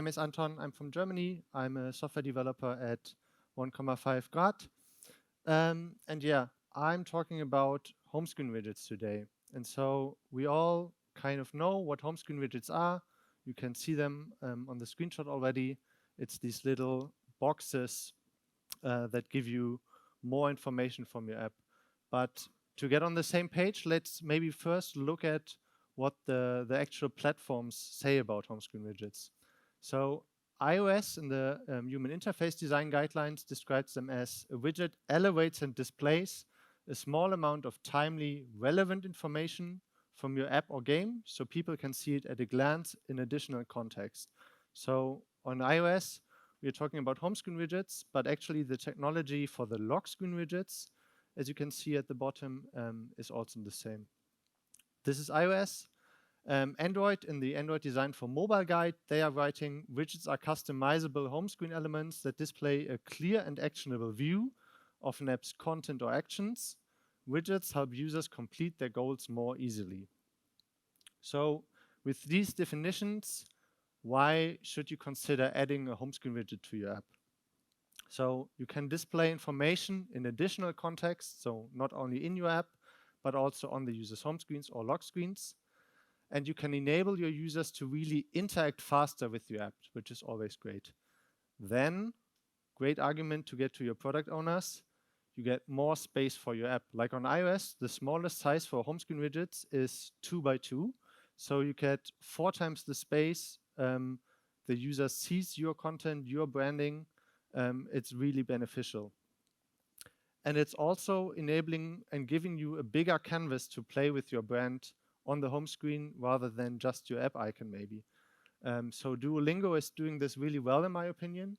name is Anton. I'm from Germany. I'm a software developer at 1,5 Grad. And yeah, I'm talking about home screen widgets today. And so we all kind of know what home screen widgets are. You can see them on the screenshot already. It's these little boxes that give you more information from your app. But to get on the same page, let's maybe first look at what the actual platforms say about home screen widgets. So iOS in the Human Interface Design Guidelines describes them as a widget elevates and displays a small amount of timely, relevant information from your app or game so people can see it at a glance in additional context. So on iOS, we're talking about home screen widgets, but actually the technology for the lock screen widgets, as you can see at the bottom, is also the same. This is iOS. Android, in the Android Design for Mobile guide, they are writing, widgets are customizable home screen elements that display a clear and actionable view of an app's content or actions. Widgets help users complete their goals more easily. So with these definitions, why should you consider adding a home screen widget to your app? So you can display information in additional contexts, so not only in your app, but also on the user's home screens or lock screens. And you can enable your users to really interact faster with your app, which is always great. Then, great argument to get to your product owners, you get more space for your app. Like on iOS, the smallest size for home screen widgets is 2 by 2. So you get 4 times the space. The user sees your content, your branding. It's really beneficial. And it's also enabling and giving you a bigger canvas to play with your brand on the home screen rather than just your app icon maybe. So Duolingo is doing this really well in my opinion.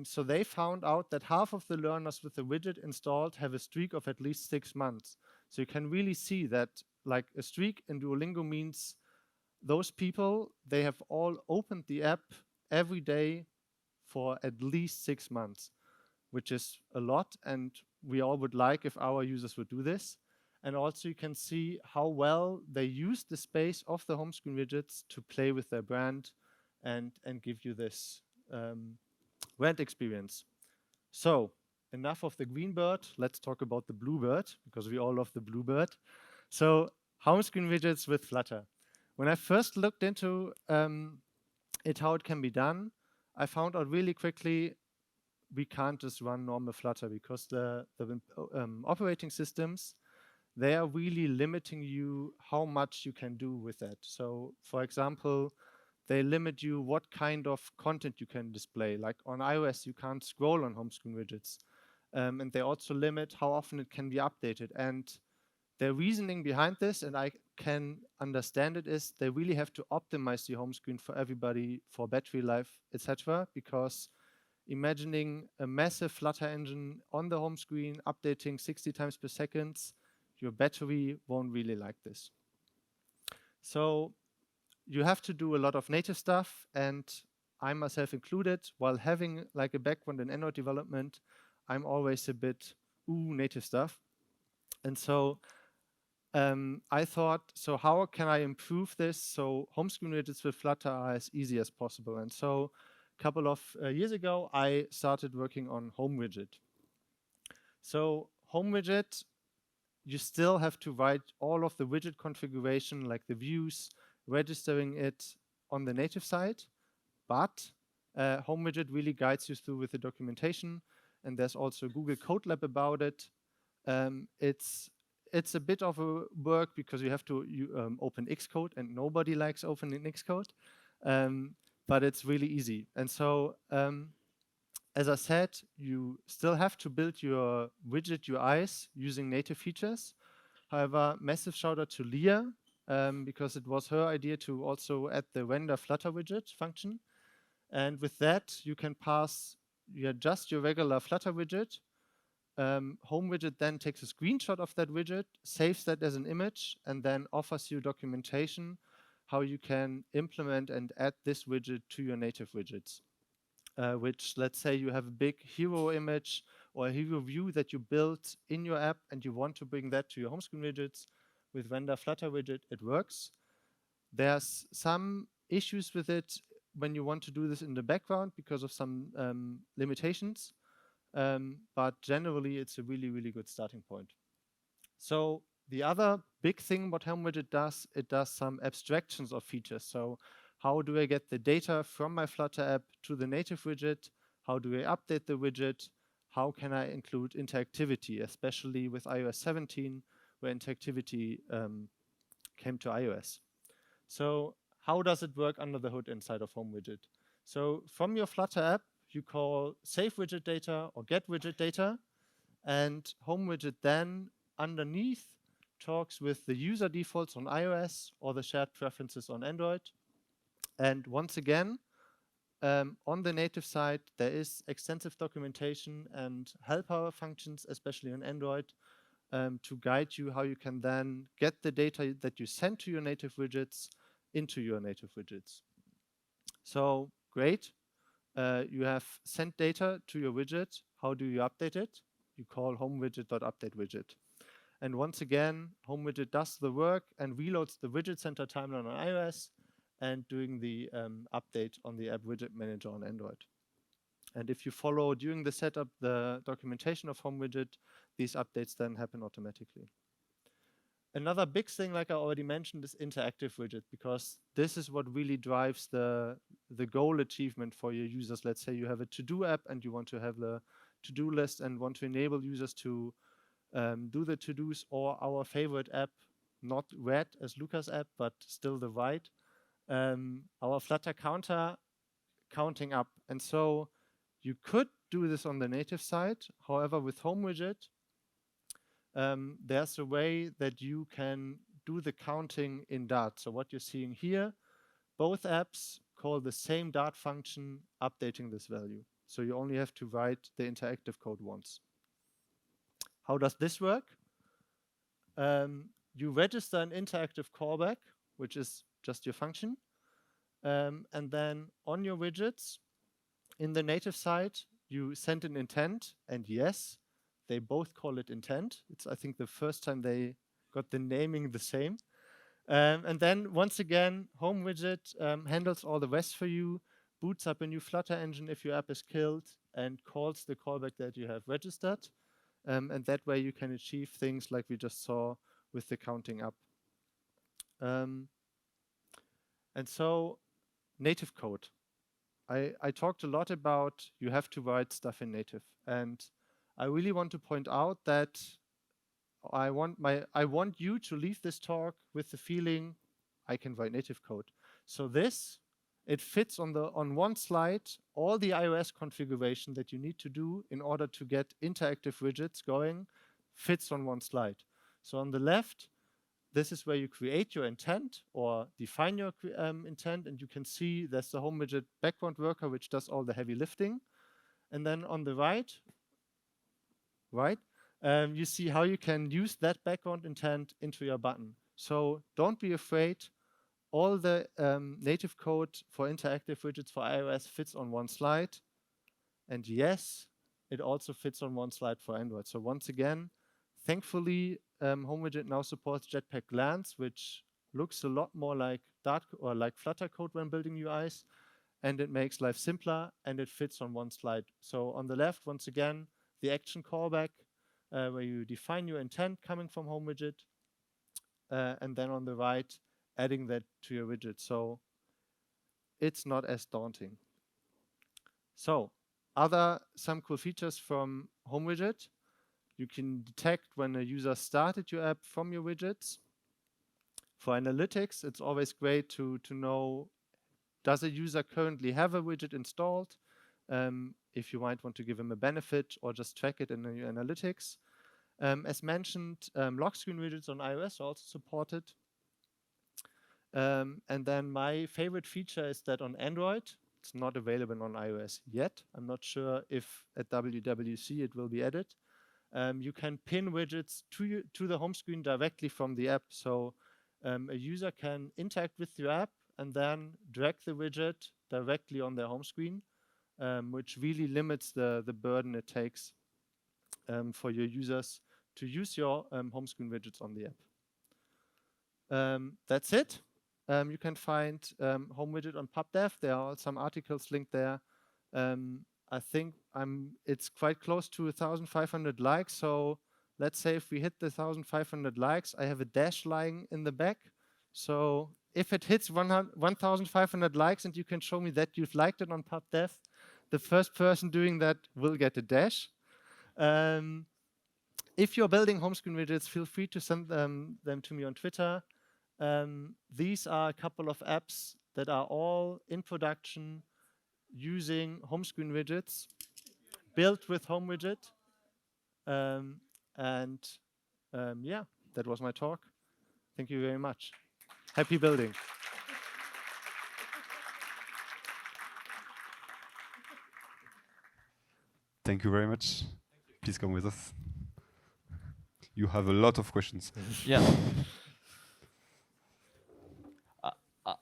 So they found out that half of the learners with the widget installed have a streak of at least 6 months. So you can really see that like a streak in Duolingo means those people, they have all opened the app every day for at least 6 months, which is a lot, and we all would like if our users would do this. And also you can see how well they use the space of the home screen widgets to play with their brand and give you this brand experience. So enough of the green bird, let's talk about the blue bird, because we all love the blue bird. So home screen widgets with Flutter. When I first looked into it, how it can be done, I found out really quickly we can't just run normal Flutter because the operating systems, they are really limiting you how much you can do with that. So for example, they limit you what kind of content you can display. Like on iOS, you can't scroll on home screen widgets. And they also limit how often it can be updated. And their reasoning behind this, and I can understand it, is they really have to optimize the home screen for everybody, for battery life, etc. Because imagining a massive Flutter engine on the home screen updating 60 times per second, your battery won't really like this. So you have to do a lot of native stuff, and I myself included, while having like a background in Android development, I'm always a bit, native stuff. And so I thought, so how can I improve this so home screen widgets with Flutter are as easy as possible? And so a couple of years ago, I started working on Home Widget. So Home Widget, you still have to write all of the widget configuration, like the views, registering it on the native side, but Home Widget really guides you through with the documentation, and there's also Google Code Lab about it. It's a bit of a work because you have to open Xcode, and nobody likes opening Xcode, but it's really easy. And so, as I said, you still have to build your widget UIs using native features. However, massive shout out to Leah, because it was her idea to also add the render Flutter widget function. And with that, you can pass just your regular Flutter widget. Home Widget then takes a screenshot of that widget, saves that as an image, and then offers you documentation how you can implement and add this widget to your native widgets. Which, let's say you have a big hero image or a hero view that you built in your app and you want to bring that to your home screen widgets. With render Flutter widget, it works. There's some issues with it when you want to do this in the background because of some limitations, but generally it's a really, really good starting point. So the other big thing what HomeWidget does, it does some abstractions of features. So how do I get the data from my Flutter app to the native widget? How do I update the widget? How can I include interactivity, especially with iOS 17, where interactivity came to iOS? So how does it work under the hood inside of HomeWidget? So from your Flutter app, you call save widget data or get widget data, and HomeWidget then underneath talks with the user defaults on iOS or the shared preferences on Android. And once again, on the native side, there is extensive documentation and helper functions, especially on Android, to guide you how you can then get the data that you send to your native widgets into your native widgets. So great. You have sent data to your widget. How do you update it? You call homewidget.updateWidget. And once again, HomeWidget does the work and reloads the widget center timeline on iOS and doing the update on the app widget manager on Android. And if you follow during the setup the documentation of HomeWidget, these updates then happen automatically. Another big thing, like I already mentioned, is interactive widget, because this is what really drives the goal achievement for your users. Let's say you have a to-do app and you want to have the to-do list and want to enable users to do the to-dos, or our favorite app, not red as Luca's app, but still the white, our Flutter counter counting up. And so you could do this on the native side. However, with HomeWidget, there's a way that you can do the counting in Dart. So what you're seeing here, both apps call the same Dart function, updating this value. So you only have to write the interactive code once. How does this work? You register an interactive callback, which is just your function. And then on your widgets, in the native side, you send an intent, and yes, they both call it intent. It's, I think, the first time they got the naming the same. And then once again, HomeWidget handles all the rest for you, boots up a new Flutter engine if your app is killed, and calls the callback that you have registered. And that way you can achieve things like we just saw with the counting up. And so native code. I talked a lot about you have to write stuff in native. And I really want to point out that I want you to leave this talk with the feeling I can write native code. So this, it fits on one slide all the iOS configuration that you need to do in order to get interactive widgets going, fits on one slide. So on the left, this is where you create your intent or define your intent, and you can see there's the HomeWidget background worker which does all the heavy lifting. And then on the right, you see how you can use that background intent into your button. So don't be afraid. All the native code for interactive widgets for iOS fits on one slide. And yes, it also fits on one slide for Android. So once again, thankfully, HomeWidget now supports Jetpack Glance, which looks a lot more like Dart or like Flutter code when building UIs. And it makes life simpler, and it fits on one slide. So on the left, once again, the action callback, where you define your intent coming from HomeWidget. And then on the right, adding that to your widget. So it's not as daunting. So some cool features from HomeWidget. You can detect when a user started your app from your widgets. For analytics, it's always great to know, does a user currently have a widget installed? If you might want to give him a benefit or just track it in your analytics. As mentioned, lock screen widgets on iOS are also supported. And then my favorite feature is that on Android, it's not available on iOS yet. I'm not sure if at WWDC it will be added. You can pin widgets to the home screen directly from the app. So a user can interact with your app and then drag the widget directly on their home screen, which really limits the burden it takes for your users to use your home screen widgets on the app. That's it. you can find Home Widget on PubDev. There are some articles linked there. I think it's quite close to 1,500 likes. So let's say if we hit the 1,500 likes, I have a dash lying in the back. So if it hits 1,500 likes and you can show me that you've liked it on PubDev, the first person doing that will get a dash. If you're building HomeScreen widgets, feel free to send them to me on Twitter. These are a couple of apps that are all in production using HomeScreen widgets, built with Home Widget. Yeah, that was my talk. Thank you very much. Happy building. Thank you very much. Please come with us. You have a lot of questions. Yeah.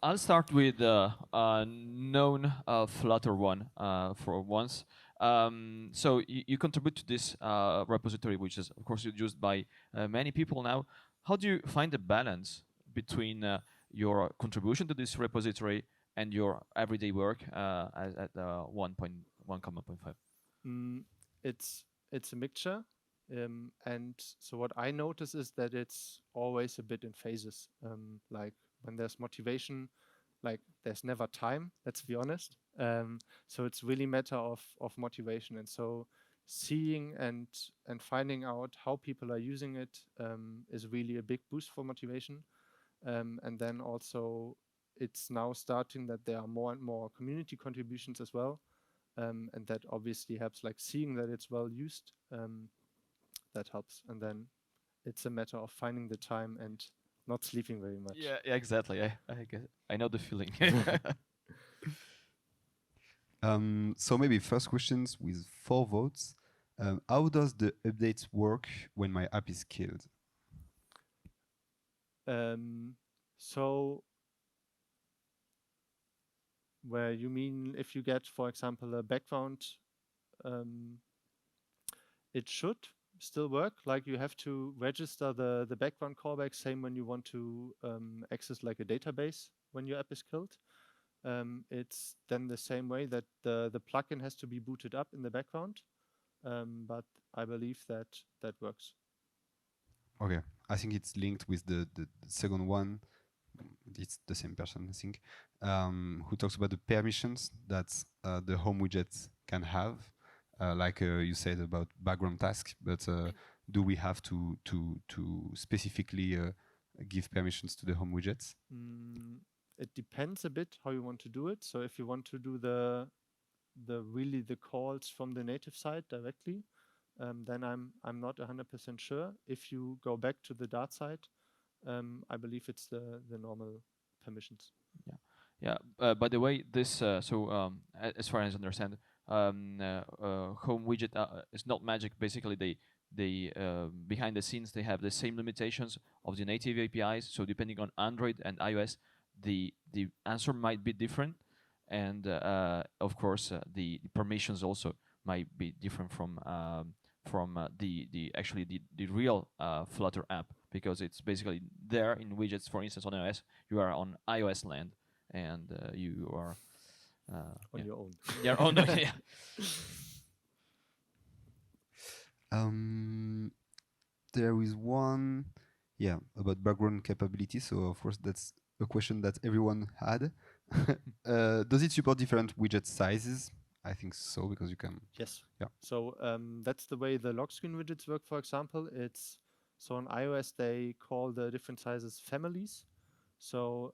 I'll start with a known Flutter one for once. So you contribute to this repository, which is of course used by many people now. How do you find the balance between your contribution to this repository and your everyday work at 1.1.5? It's a mixture. And so what I notice is that it's always a bit in phases. Like when there's motivation, like there's never time, let's be honest. So it's really matter of motivation. And so seeing and finding out how people are using it is really a big boost for motivation. And then also it's now starting that there are more and more community contributions as well. And that obviously helps, like seeing that it's well used, that helps. And then it's a matter of finding the time and not sleeping very much. Yeah, exactly. I know the feeling. So maybe first questions with 4 votes. How does the update work when my app is killed? So where you mean if you get, for example, a background, it should still work. Like you have to register the background callback, same when you want to access like a database when your app is killed. It's then the same way that the plugin has to be booted up in the background. But I believe that works. Okay, I think it's linked with the second one. It's the same person, I think, who talks about the permissions that the home widget can have, like you said about background tasks. But do we have to specifically give permissions to the home widgets? It depends a bit how you want to do it. So if you want to do the calls from the native side directly, then I'm not 100% sure. If you go back to the Dart side, I believe it's the normal permissions. Yeah. By the way, this as far as I understand, Home Widget is not magic. Basically, they behind the scenes they have the same limitations of the native APIs. So depending on Android and iOS, the answer might be different, and of course the permissions also might be different from the real Flutter app, because it's basically there in widgets. For instance, on iOS, you are on iOS land, and you are on your own. Your own. Yeah. There is one, about background capability. So of course that's a question that everyone had. Does it support different widget sizes? I think so, because you can. Yes. Yeah. So that's the way the lock screen widgets work. For example, it's so on iOS they call the different sizes families. So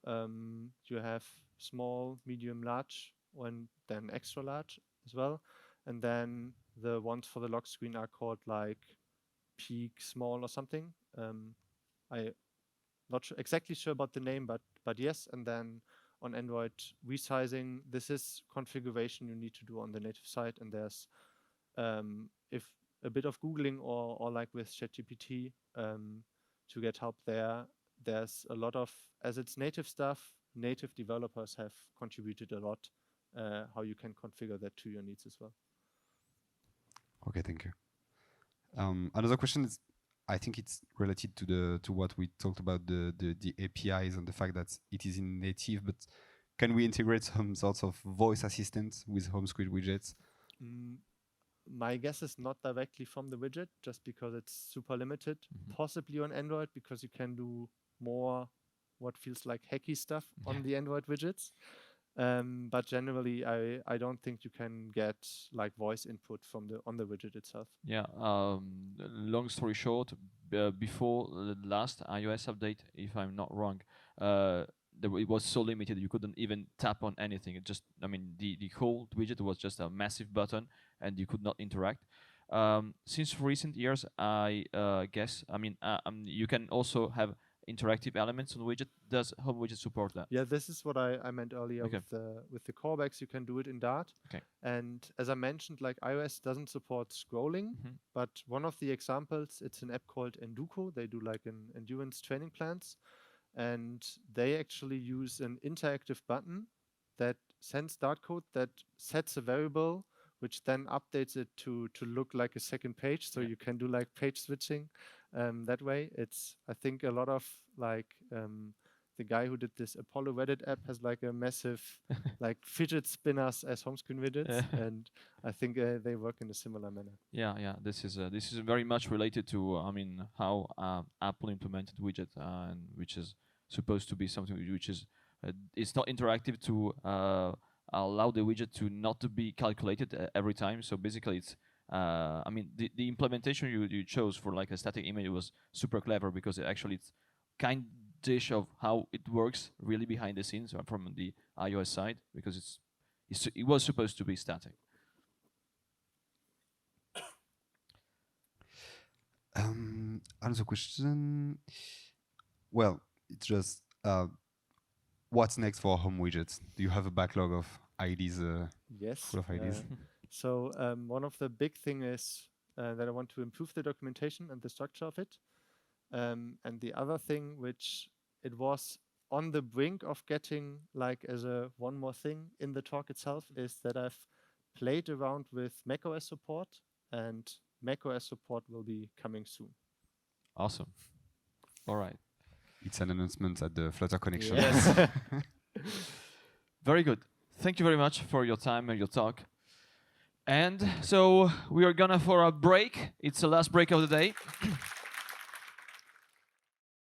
you have small, medium, large, and then extra large as well. And then the ones for the lock screen are called like peak, small, or something. I not exactly sure about the name, but yes. And then on Android resizing, this is configuration you need to do on the native side. And there's if a bit of Googling or like with ChatGPT to get help there. There's a lot of, as it's native stuff, native developers have contributed a lot how you can configure that to your needs as well. Okay, thank you. Another question is, I think it's related to what we talked about, the APIs and the fact that it is in native. But can we integrate some sorts of voice assistant with HomeScreen widgets? My guess is not directly from the widget, just because it's super limited. Possibly on Android, because you can do more what feels like hacky stuff on the Android widgets. But generally, I don't think you can get like voice input from on the widget itself. Yeah. Long story short, before the last iOS update, if I'm not wrong, it was so limited you couldn't even tap on anything. It just, I mean, the whole widget was just a massive button, and you could not interact. Since recent years, I guess, I mean, you can also have interactive elements on the widget. Does Home Widget support that? Yeah, this is what I meant earlier with the callbacks. You can do it in Dart. Okay. And as I mentioned, like iOS doesn't support scrolling, but one of the examples, it's an app called Enduko. They do like an endurance training plans, and they actually use an interactive button that sends Dart code that sets a variable, which then updates it to look like a second page. So you can do like page switching that way. It's, I think, a lot of like the guy who did this Apollo Reddit app has like a massive like fidget spinners as home screen widgets, and I think they work in a similar manner. Yeah. This is very much related to I mean how Apple implemented widget, and which is supposed to be something which is it's not interactive to allow the widget to not to be calculated every time. So basically, it's I mean the implementation you chose for like a static image was super clever, because it's kind-ish of how it works really behind the scenes from the iOS side, because it was supposed to be static. Another question. Well, it's just what's next for home widgets? Do you have a backlog of ideas? Yes. Full of ideas. So one of the big thing is that I want to improve the documentation and the structure of it. And the other thing, which it was on the brink of getting like as a one more thing in the talk itself, is that I've played around with macOS support, and macOS support will be coming soon. Awesome. All right. It's an announcement at the Flutter connection. Yes. Very good. Thank you very much for your time and your talk. And so we are gonna for a break. It's the last break of the day.